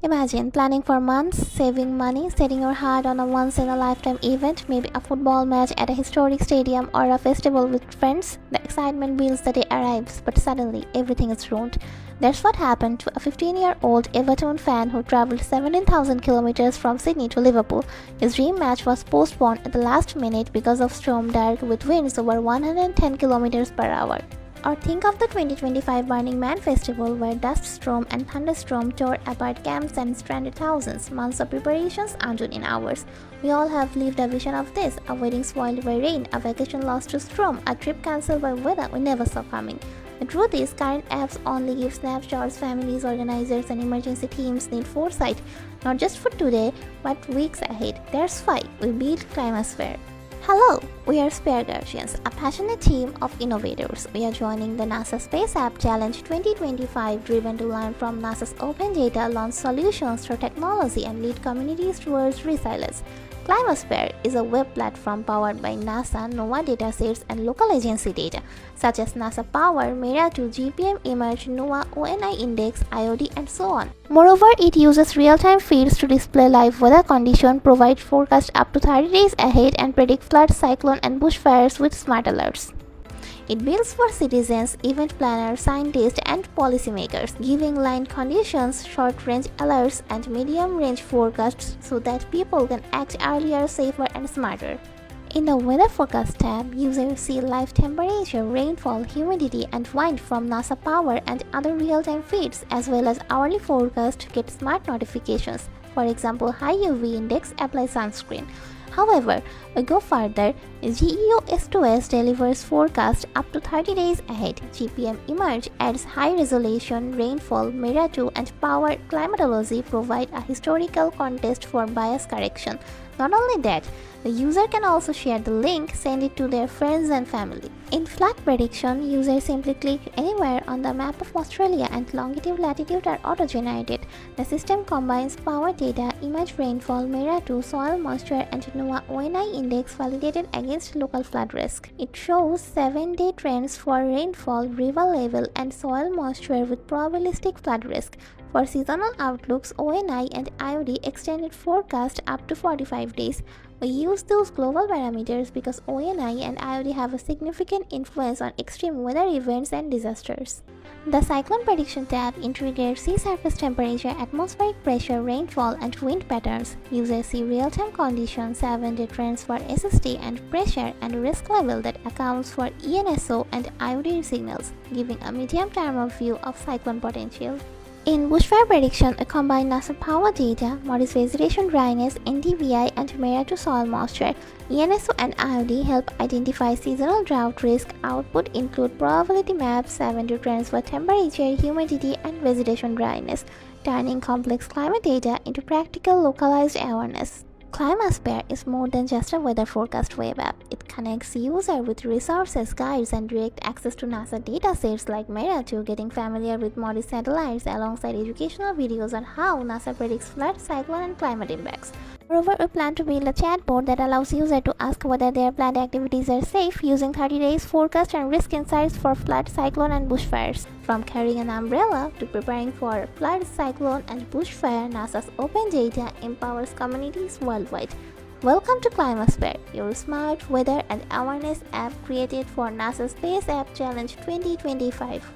Imagine planning for months, saving money, setting your heart on a once-in-a-lifetime event, maybe a football match at a historic stadium or a festival with friends. The excitement builds the day arrives, but suddenly everything is ruined. That's what happened to a 15-year-old Everton fan who travelled 17,000 kilometers from Sydney to Liverpool. His dream match was postponed at the last minute because of storm dark with winds over 110 kilometers per hour. Or think of the 2025 Burning Man festival where dust storm and thunderstorm tore apart camps and stranded thousands. Months of preparations undone in hours. We all have lived a vision of this: a wedding spoiled by rain, a vacation lost to storm, a trip cancelled by weather we never saw coming. The truth is, current apps only give snapshots. Families, organizers, and emergency teams need foresight, not just for today, but weeks ahead. That's why we built ClimaSphere. Hello, we are SphereGuardians, a passionate team of innovators. We are joining the NASA Space App Challenge 2025, driven to learn from NASA's open data, launch solutions through technology, and lead communities towards resilience. ClimaSphere is a web platform powered by NASA, NOAA datasets, and local agency data, such as NASA Power, MERA2, GPM IMERG, NOAA, ONI Index, IOD, and so on. Moreover, it uses real-time feeds to display live weather conditions, provide forecasts up to 30 days ahead, and predict floods, cyclone, and bushfires with smart alerts. It builds for citizens, event planners, scientists, and policymakers, giving line conditions, short-range alerts, and medium-range forecasts so that people can act earlier, safer, and smarter. In the Weather Forecast tab, users see live temperature, rainfall, humidity, and wind from NASA Power and other real-time feeds, as well as hourly forecast to get smart notifications. For example, high UV index, apply sunscreen. However, we go further. GEOS-S2S delivers forecast up to 30 days ahead. GPM IMERG adds high-resolution rainfall. MERA2 and Power climatology provide a historical context for bias correction. Not only that, the user can also share the link, send it to their friends and family. In flood prediction, users simply click anywhere on the map of Australia and longitude latitude are auto-generated. The system combines power data, image rainfall, MERA2, soil moisture, and NOAA ONI index validated against local flood risk. It shows 7-day trends for rainfall, river level, and soil moisture with probabilistic flood risk. For seasonal outlooks, ONI and IOD extended forecast up to 45 days. We use those global parameters because ONI and IOD have a significant influence on extreme weather events and disasters. The Cyclone Prediction tab integrates sea surface temperature, atmospheric pressure, rainfall, and wind patterns. Users see real-time conditions, 7-day trends for SST and pressure, and risk level that accounts for ENSO and IOD signals, giving a medium-term view of cyclone potential. In Bushfire Prediction, we combine NASA Power data, models vegetation dryness, NDVI, and MERA2 soil moisture. ENSO and IOD help identify seasonal drought risk. Output include probability maps, 7-day trends for temperature, humidity, and vegetation dryness, turning complex climate data into practical, localized awareness. ClimaSphere is more than just a weather forecast web app. It connects users with resources, guides, and direct access to NASA datasets like MERA2, getting familiar with MODIS satellites alongside educational videos on how NASA predicts flood, cyclone, and climate impacts. Moreover, we plan to build a chatbot that allows users to ask whether their planned activities are safe using 30 days forecast and risk insights for flood, cyclone, and bushfires. From carrying an umbrella to preparing for flood, cyclone, and bushfire, NASA's open data empowers communities worldwide. Welcome to ClimaSphere, your smart weather and awareness app created for NASA's Space App Challenge 2025.